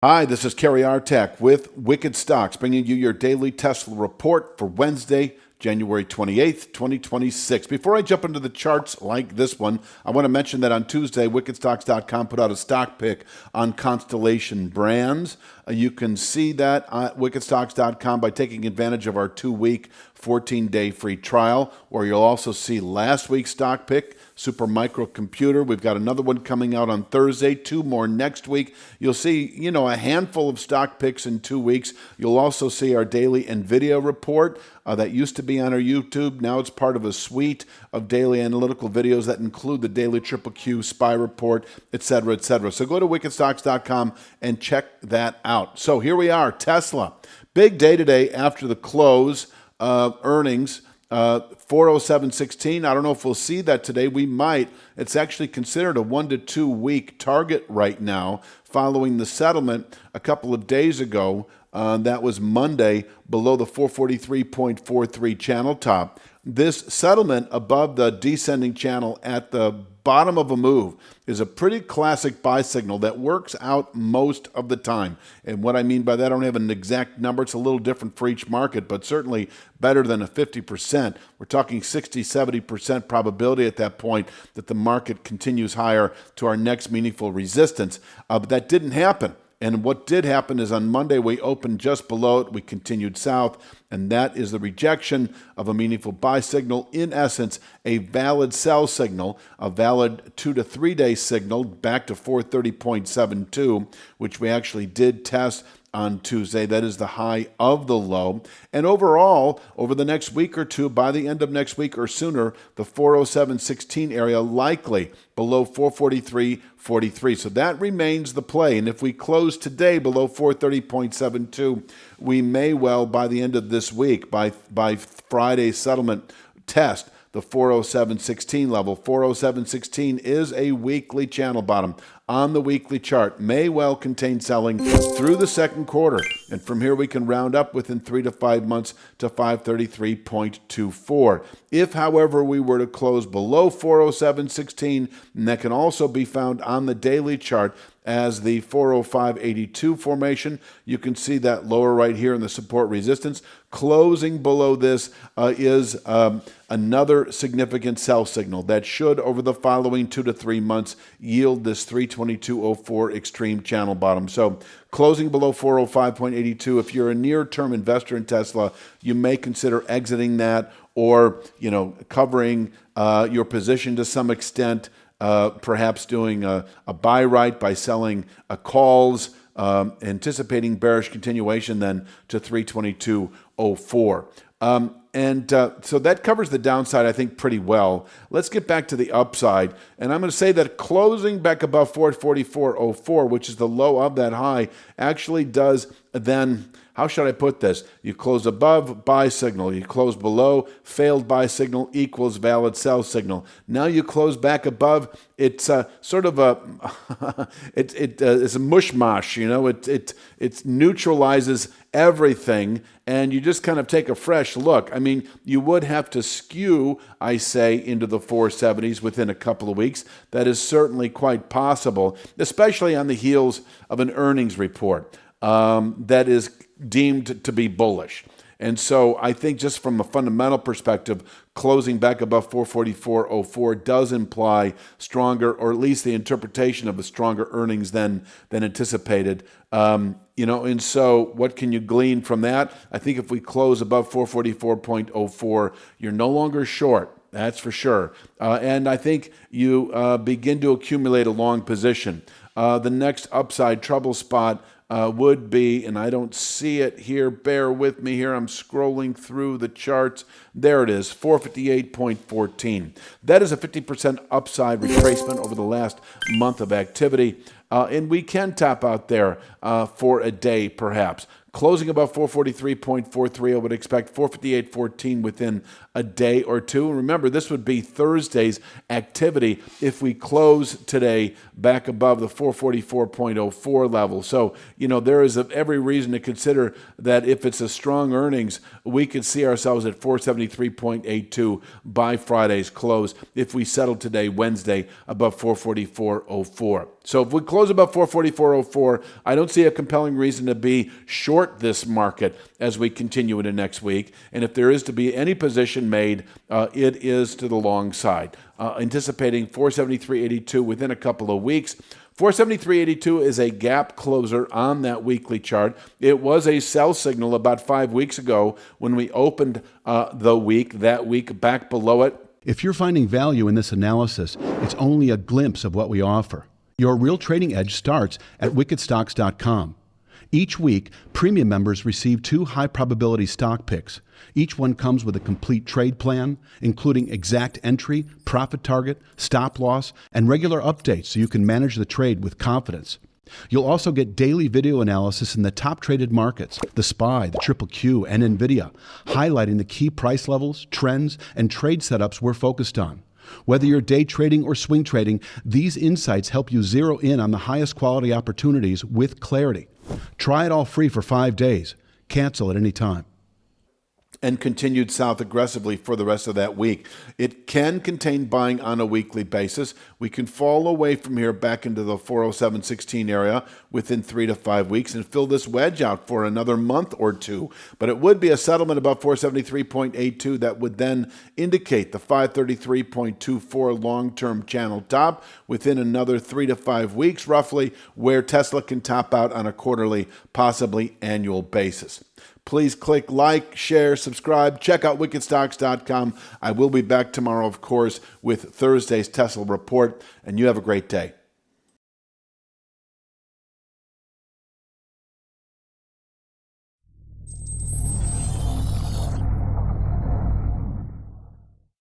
Hi, this is Kerry Artak with Wicked Stocks, bringing you your daily Tesla report for Wednesday, January 28th, 2026. Before I jump into the charts like this one, I want to mention that on Tuesday, wickedstocks.com put out a stock pick on Constellation Brands. You can see that at wickedstocks.com by taking advantage of our 2-week, 14-day free trial, or you'll also see last week's stock pick, Super Microcomputer. We've got another one coming out on Thursday, 2 more next week. You'll see, a handful of stock picks in 2 weeks. You'll also see our daily NVIDIA report that used to be on our YouTube. Now it's part of a suite of daily analytical videos that include the daily Triple Q SPY report, etc., etc. So go to wickedstocks.com and check that out. So here we are, Tesla. Big day today after the close earnings. 407.16. I don't know if we'll see that today. We might. It's actually considered a 1 to 2 week target right now following the settlement a couple of days ago. That was Monday below the 443.43 channel top. This settlement above the descending channel at the bottom of a move is a pretty classic buy signal that works out most of the time. And what I mean by that, I don't have an exact number. It's a little different for each market, but certainly better than a 50%. We're talking 60, 70% probability at that point that the market continues higher to our next meaningful resistance. But that didn't happen. And what did happen is on Monday, we opened just below it. We continued south, and that is the rejection of a meaningful buy signal. In essence, a valid sell signal, a valid 2 to 3 day signal back to 430.72, which we actually did test on Tuesday. That is the high of the low. And overall, over the next week or two, by the end of next week or sooner, the 407.16 area likely below 443.43. So that remains the play. And if we close today below 430.72, we may well, by the end of this week, by Friday's settlement, test the 407.16 level. 407.16 is a weekly channel bottom on the weekly chart, may well contain selling through the second quarter. And from here, we can round up within 3 to 5 months to 533.24. If, however, we were to close below 407.16, and that can also be found on the daily chart as the 405.82 formation. You can see that lower right here in the support resistance. Closing below this is another significant sell signal that should, over the following 2 to 3 months, yield this 322.04 extreme channel bottom. So closing below 405.82, if you're a near-term investor in Tesla, you may consider exiting that or, covering your position to some extent. Perhaps doing a buy right by selling calls, anticipating bearish continuation then to 322.04. So that covers the downside, I think, pretty well. Let's get back to the upside. And I'm going to say that closing back above 444.04, which is the low of that high, actually does then, how should I put this? You close above, buy signal. You close below, failed buy signal equals valid sell signal. Now you close back above, it's sort of a, it's a mushmash, it neutralizes everything, and you just kind of take a fresh look. I mean, you would have to skew, I say, into the 470s within a couple of weeks. That is certainly quite possible, especially on the heels of an earnings report that is deemed to be bullish. And so I think just from a fundamental perspective, closing back above 444.04 does imply stronger, or at least the interpretation of a stronger earnings than anticipated. And so what can you glean from that? I think if we close above 444.04, you're no longer short. That's for sure. And I think you begin to accumulate a long position. The next upside trouble spot would be, and I don't see it here, bear with me here, I'm scrolling through the charts. There it is, 458.14. That is a 50% upside retracement over the last month of activity. And we can tap out there for a day, perhaps. Closing above 443.43, I would expect 458.14 within a day or two. And remember, this would be Thursday's activity if we close today back above the 444.04 level. So, there is every reason to consider that if it's a strong earnings, we could see ourselves at 473.82 by Friday's close if we settle today, Wednesday, above 444.04. So if we close above 444.04, I don't see a compelling reason to be short this market as we continue into next week. And if there is to be any position made, it is to the long side. Anticipating 473.82 within a couple of weeks. 473.82 is a gap closer on that weekly chart. It was a sell signal about 5 weeks ago when we opened that week back below it. If you're finding value in this analysis, it's only a glimpse of what we offer. Your real trading edge starts at wickedstocks.com. Each week, premium members receive 2 high-probability stock picks. Each one comes with a complete trade plan, including exact entry, profit target, stop loss, and regular updates so you can manage the trade with confidence. You'll also get daily video analysis in the top traded markets, the SPY, the Triple Q, and NVIDIA, highlighting the key price levels, trends, and trade setups we're focused on. Whether you're day trading or swing trading, these insights help you zero in on the highest quality opportunities with clarity. Try it all free for 5 days. Cancel at any time. And continued south aggressively for the rest of that week. It can contain buying on a weekly basis. We can fall away from here back into the 407.16 area within 3 to 5 weeks and fill this wedge out for another month or two. But it would be a settlement above 473.82 that would then indicate the 533.24 long-term channel top within another 3 to 5 weeks, roughly, where Tesla can top out on a quarterly, possibly annual basis. Please click like, share, subscribe. Check out wickedstocks.com. I will be back tomorrow, of course, with Thursday's Tesla report, and you have a great day.